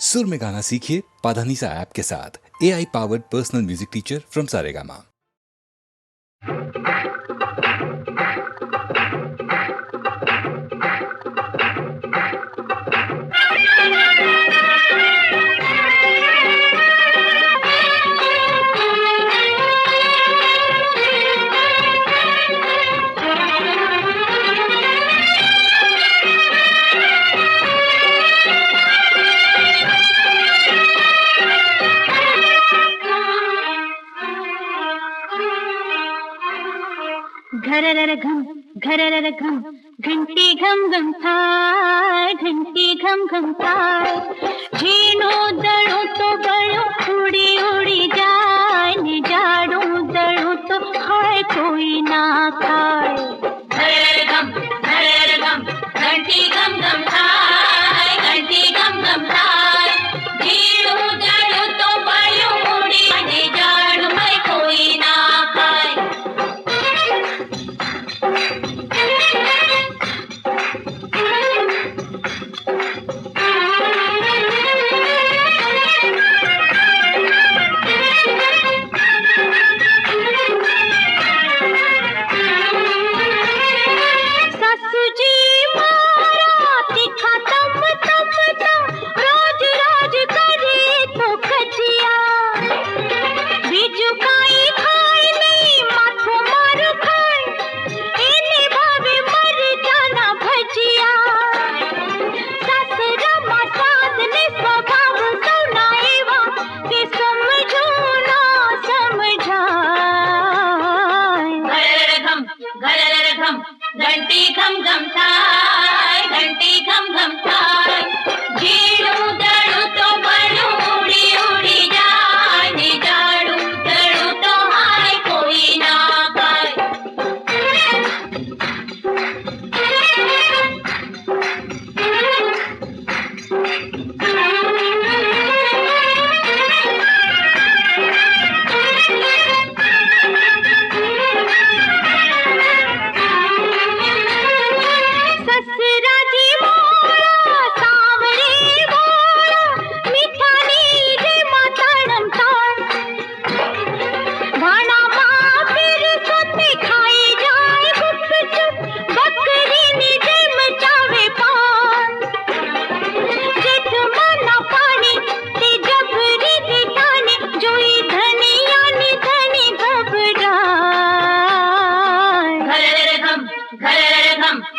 सुर में गाना सीखिए पाधानीसा ऐप के साथ। AI powered personal music teacher from Saregama. घररर घम घंटी घम घम थाय, घंटी घम घम थाय। झीनो दड़ो तो बड़ो उड़ी उड़ी जाए, निजाड़ो दड़ो तो खाए कोई ना खाए। घररर घम घंटी घम घम थाय, घंटी घम घम थाय। झीनो दड़ो तो बड़ो उड़ी निजाड़ो मैं कोई ना खाए। घंटी घम घम थाय, घंटी घम घम थाय। झीड़ू दड़ू तो बड़ू उड़ी उड़ी जाए, निजाड़ू दड़ू तो हाय कोई ना खाए।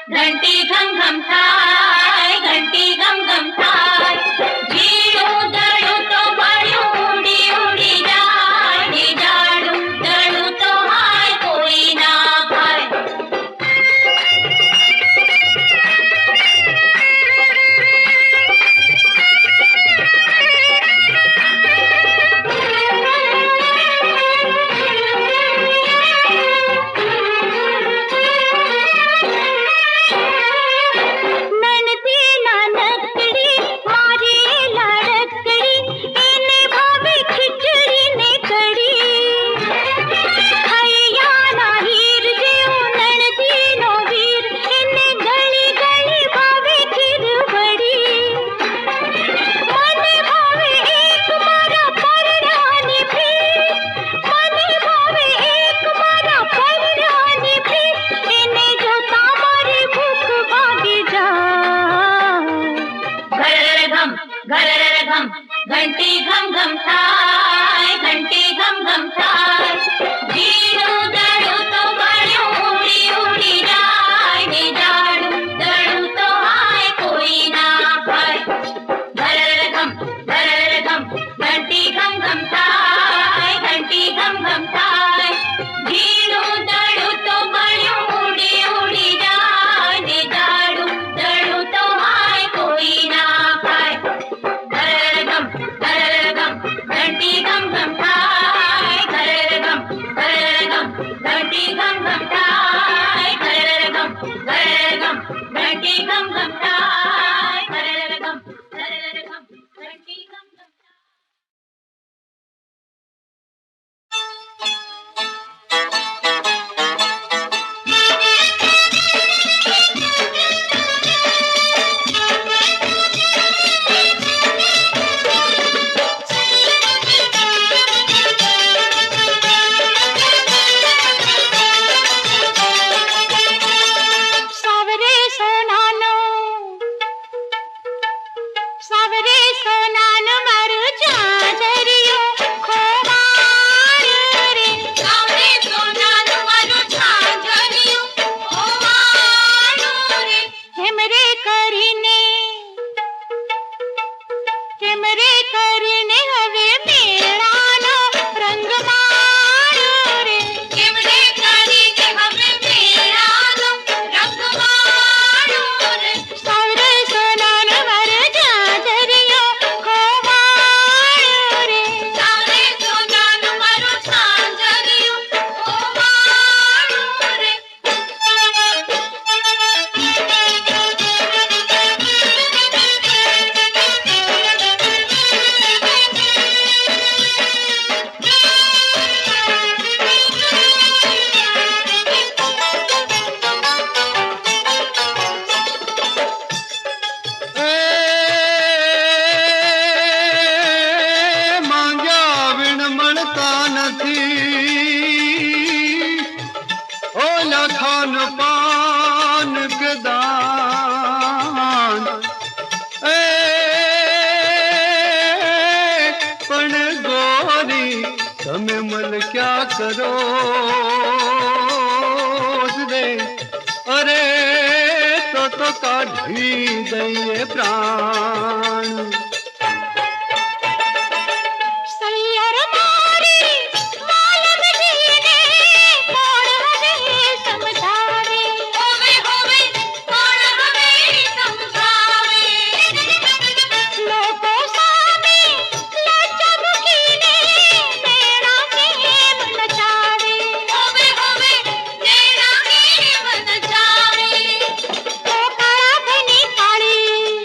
घंटी घम घम थाय, घंटी घम घम थाय। झीड़ू दड़ू तो बड़ू उड़ी उड़ी जाए, निजाड़ू दड़ू तो हाय कोई ना खाए। घररर घम घंटी घम घम थाय, घंटी घम घम थाय। झीड़ू दड़ू तो बड़ू उड़ी उड़ी जाए, निजाड़ू दड़ू तो हाय कोई ना खाए। घररर घम घंटी घम घम थाय, घंटी घम घम थाय। झीड़ू दड़ू तो बड़ू उड़ी उड़ी जाए, निजाड़ू दड़ू तो हाय कोई ना खाए। घररर घम घंटी घम घम थाय, घररर સોનાનું મારું ઝાંઝરિયું ખોવાણું રે. સાવરે સોનાનું મારું ઝાંઝરિયું ખોવાણું રે. કેમ રે કરીને હવે મેળાનો રંગ માણ્યો રે. કેમ રે કરીને હવે મેળાનો રંગ માણ્યો રે. સાવરે સોનાનું મારું ઝાંઝરિયું ખોવાણું રે. સાવરે સોનાનું મારું ઝાંઝરિયું ખોવાણું રે. માંગ્યા વિણ મળતા નથી ઓલા ખાન પાન કે દાન પણ ગોરી તમે મલ ક્યાં કરો રે અરે તો કાઢી દઈએ પ્રાણ સૈયર મારી માલમજીને કોણ હવે સમજાવે. હોવે હોવે કોણ હવે સમજાવે. લોકો સામે લજ્જા મૂકીને મેળા કેમ નચાવે. હોવે હોવે મેળા કેમ નચાવે. ઓ કાળા ભની કાળી,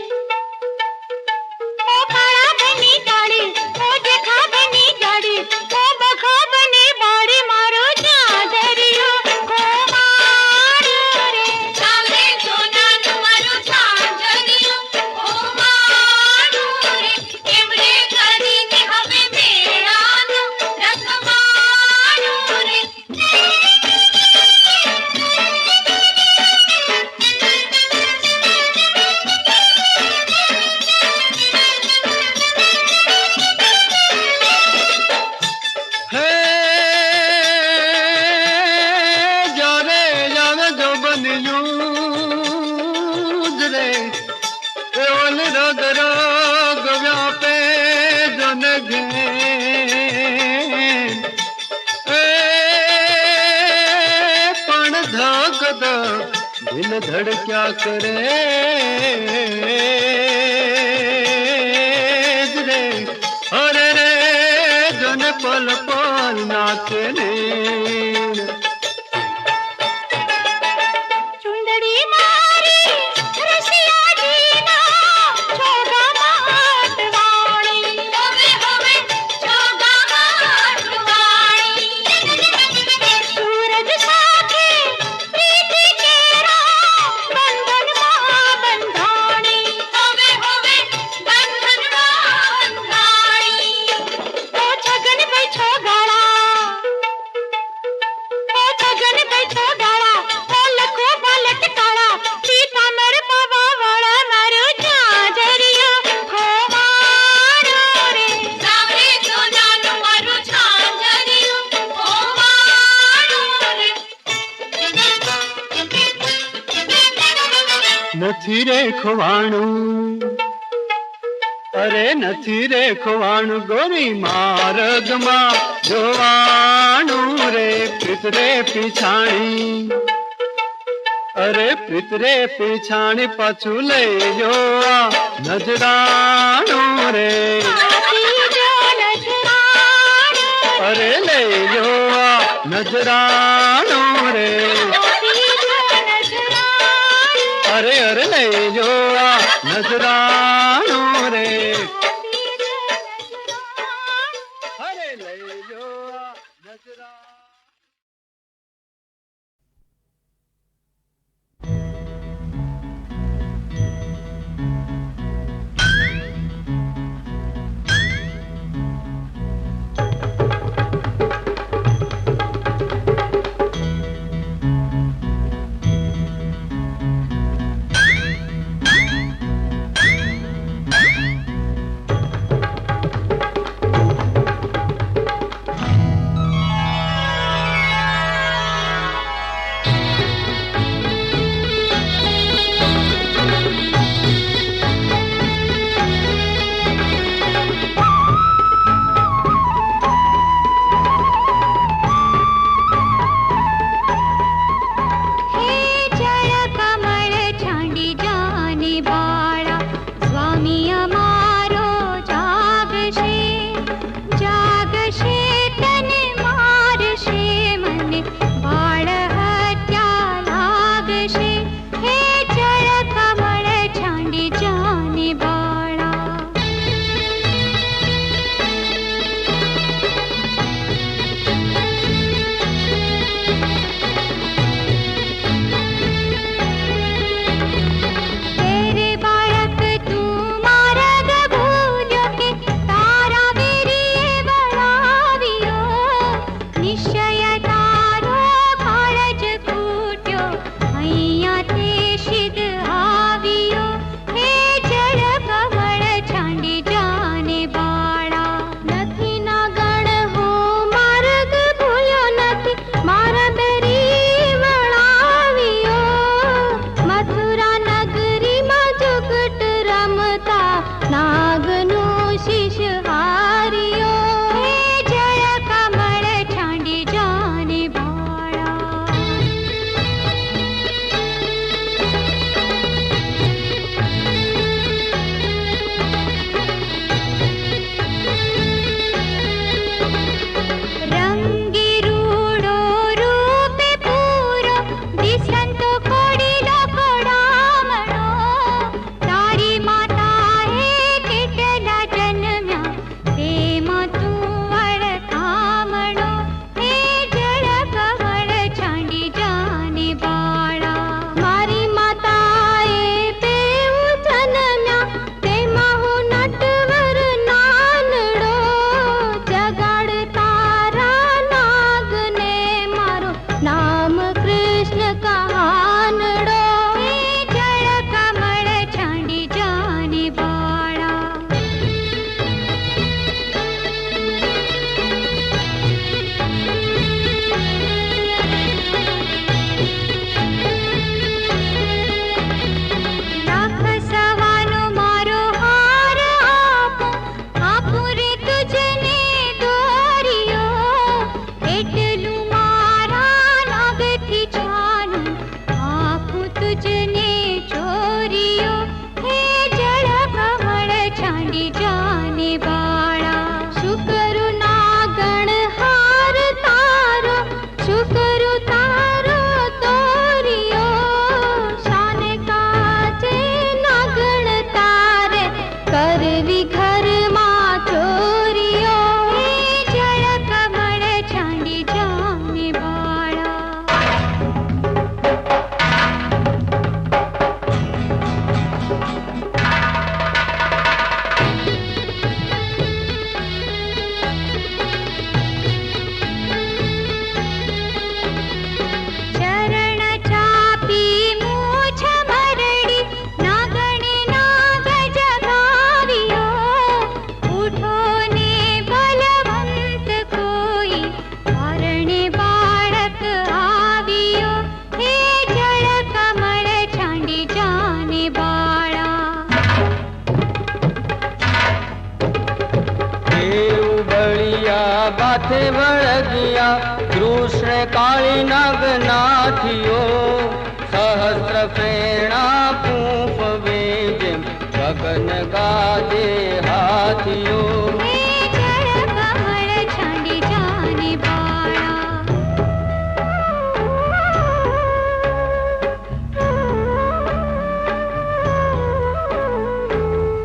ઓ કાળા ભની કાળી, ઓ દેખા ભની જાડી, ઓ બખા ભની બાળી, મારું ઝાંઝરિયું ખોવાણું રે. સાવરે સોનાનું મારું ઝાંઝરિયું ખોવાણું રે. કેમ રે કરીને હવે મેળાનો રંગ માણ્યો રે. હે જ્યારે જાવે જો બન્યું જ રે એ ઓલ રગ રગ વ્યાપે જન ઘેન એ પણ ધક ધક દિલ ધડક્યા કરે જ રે અરે રે જન પલ પલ નાચે ને ચુંદડી મારી રસિયાજીના છોગામાં અટવાણી. હોવે હોવે ચોગામાં અટવાણી. સૂરજ સાથે પ્રીતિ કેરા બંધનમાં બંધાણી. હોવે હોવે બંધનમાં બંધાણી. ઓ છગન ભાઈ છોગાળા, ઓ છગન ભાઈ છોગાળા, ઓ લખો બાલટ કાળા, પીતાંબર પાવાવાળા, મારું ઝાંઝરિયું ખોવાણું રે. સાવરે સોનાનું મારું ઝાંઝરિયું ખોવાણું રે. નથી રે ખોવાણું અરે નથી રે ખોવાણું ગોરી માર્ગમાં જોવાણું રે પિતરે પીછાણી અરે પિતરે પીછાણી પાછું લઈ જો આ નજરાણું રે ત્રીજો નજરાણું, અરે લઈ જો આ નજરાણું રે ત્રીજો નજરાણું, અરે અરે લઈ જો આ નજરાણું રે અરે લઈ જો આ નજરાણું दिया बाथे बळगिया कृष्ण काळी नाग नाथियो सहस्र प्रेरणा पूफ वेजेम गगन गादे हाथियो हे जळ कमळ छांडी जाने बाळा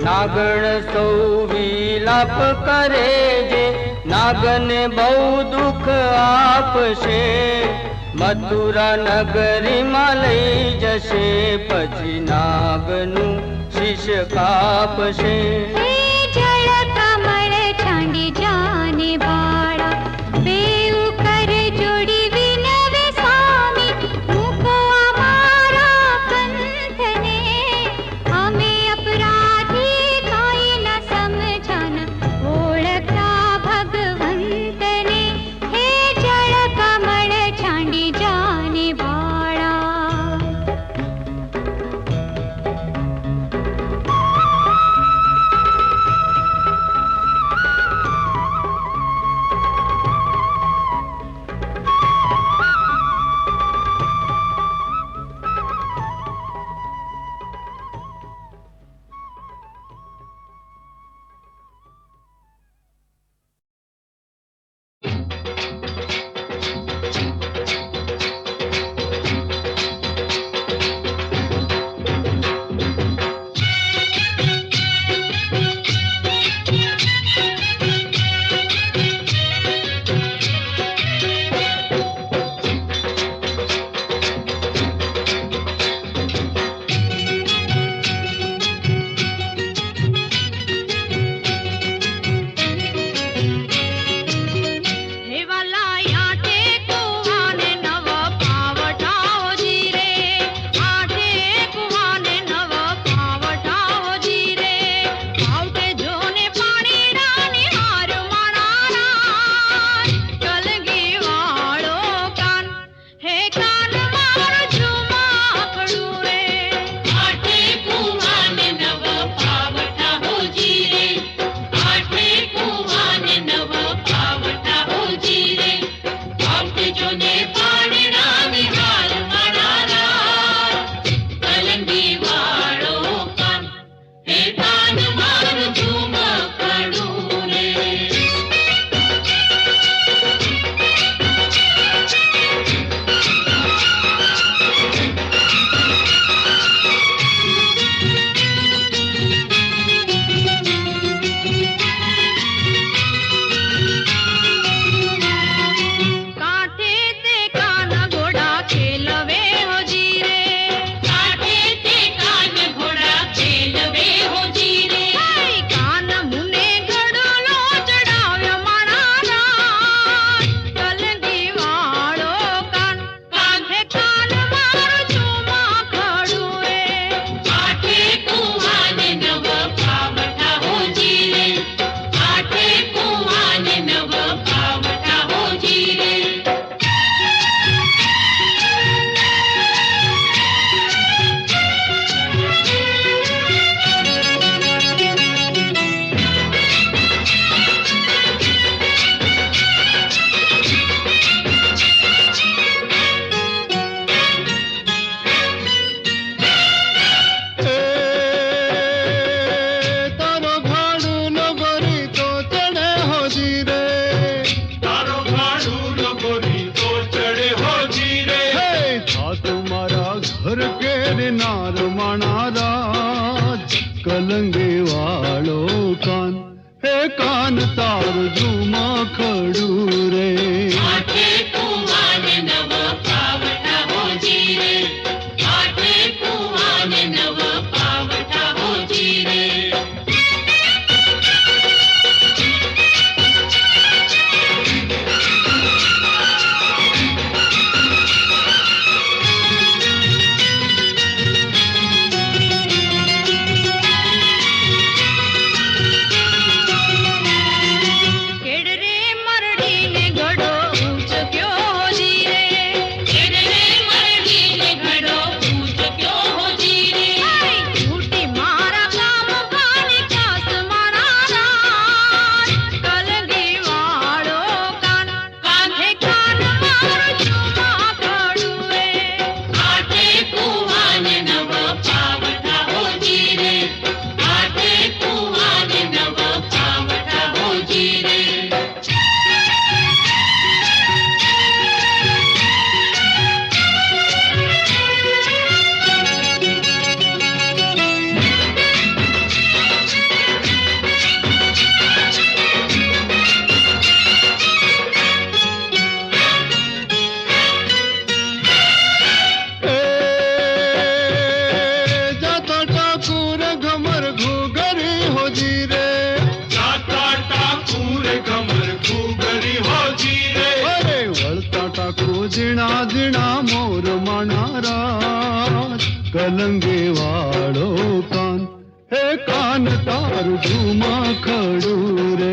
नागण सौ विलाप करे जे नागने બહુ દુઃખ આપશે મથુરા નગરીમાં લઈ જશે પછી નાગનું શીશ કાપશે हे जळ कमळ छांडी जाने बाळा बेऊ कर जोडी विनवे स्वामी मुको अमारा पंथने हमें अपराधी काई न समझान ओळखता भगवंतने हे जळ कमळ छांडी जाने बाळा नार मणाराज कलंगे वाळो कान हे कान तार जुमा खडू रे आठे कुवान नव पावटा होजी रे आठे कुवान नव पावटा होजी रे केडरे मरडी ने घडो ऊंच क्यों मारू झूमा खड़ू रे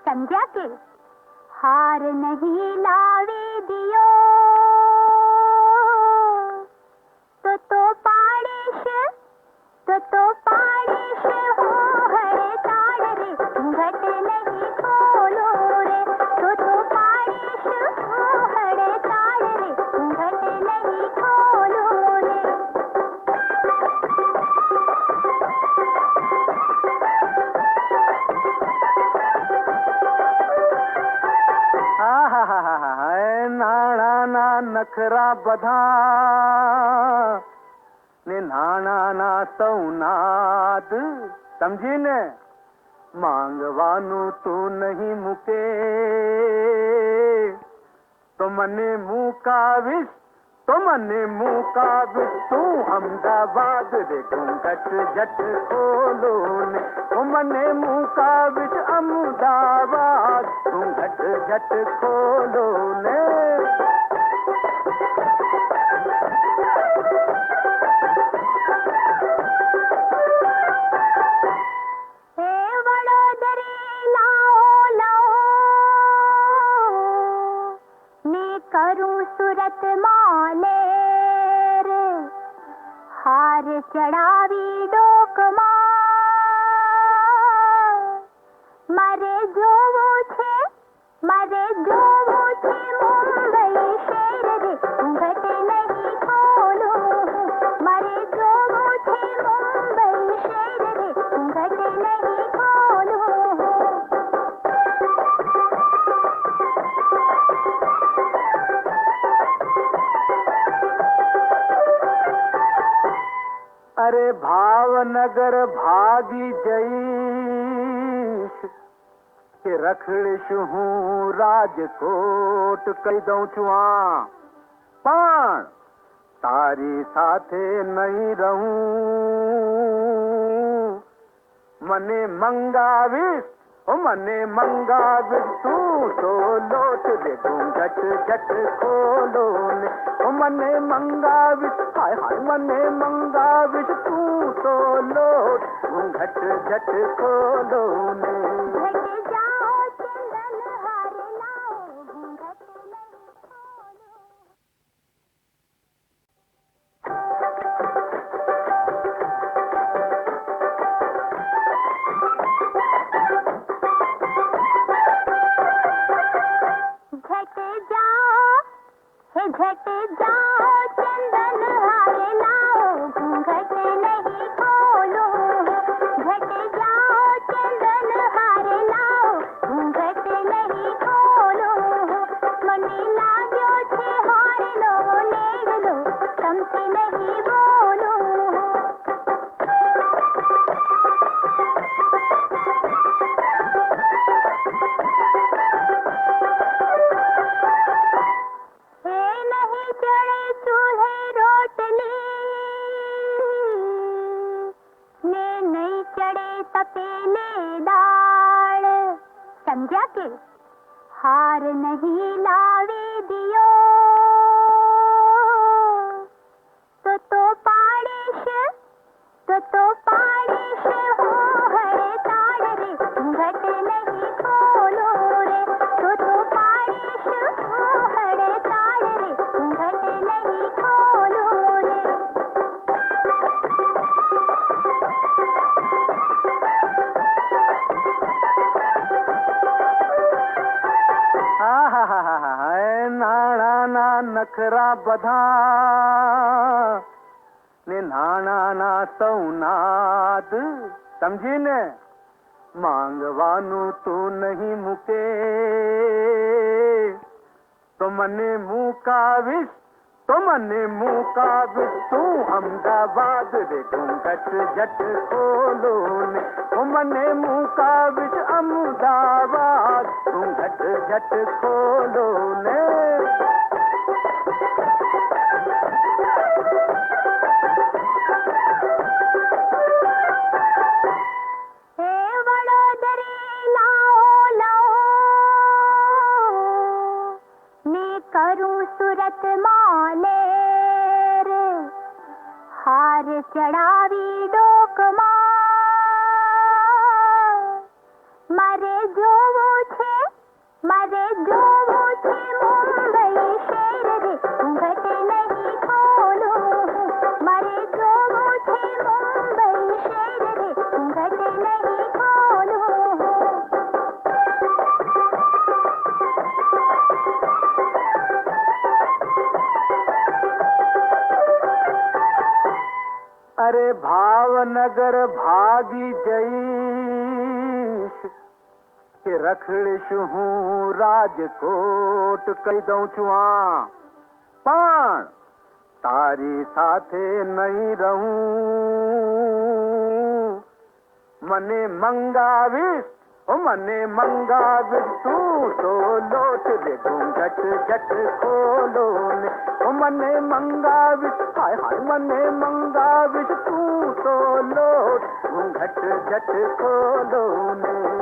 समझा के हार नहीं लावे दियो तो पाड़ेश हो हरे ताड़ रे घट नहीं खोलो रे तो पाड़ेश हो हरे ताड़ रे घट नहीं खोलो रे नाणा ना नखरा बधा ने નાણા ના સૌનાદ સમજીને માંગવાનું તું નહીં મૂકે તો મને મુકાવીશ તું અમદાવાદ રે ઘૂંઘટ જટ ખોલો ને તો મને મુકાવીશ અમદાવાદ ઘૂંઘટ જટ ખોલો ને सूरत माले रे हार चढ़ावी डोक मारे जोवो छे मुंबई शहर रे घट नहीं खोलो मारे जोवो छे मुंबई शहर रे घट नहीं खोलो અરે ભાવનગર ભાગી જઈશ કે રખડીશ હું રાજકોટ કહી દઉં છું પણ તારી સાથે નહીં રહું મને મંગાવીશ તું તો લોટ દે ઘૂંઘટ જટ ખોલો ને મને મંગાવીશ હાય મને મંગાવીશ તું તો લોટ ઘૂંઘટ જટ ખોલો ને झट जाओ चंदन हारे लाओ घूंघट नहीं खोलो झट जाओ चंदन जाके हार नहीं लावे दियो तो पाड़ेश हो हरे ताड़ रे घट नहीं खोलो रे तो पाड़ेश हो हरे ताड़ रे घट नहीं खोलो रे નાણા ના નખરા બધા ને નાણા ના સૌનાદ સમજીને માંગવાનું તું નહીં મૂકે તો મને મુકાવીશ તું અમદાવાદ રે ઘૂંઘટ જટ ખોલો ને તો મને મુકાવીશ અમદાવાદ ઘૂંઘટ જટ ખોલો ને હે વડોદરી લાઓ લાઓ ને કરું સુરત માલે રે હાર ચડાવી ડોકમાં મારે જોવું છે મુંબઈ શહેર રે ઘટ નહીં ખોલો મારે જોવું છે મુંબઈ શહેર રે ઘટ નહીં ખોલો અરે ભાવનગર ભાગી જઈશ કે રખડીશ હું રાજકોટ કહી દઉં છું આ પણ તારી સાથે નહીં રહું મને મંગાવીશ તું તો લોટ દે ઘૂંઘટ જટ ખોલો ને મને મંગાવીશ મને મંગાવીશ તું તો લોટ ઘૂંઘટ જટ ખોલો ને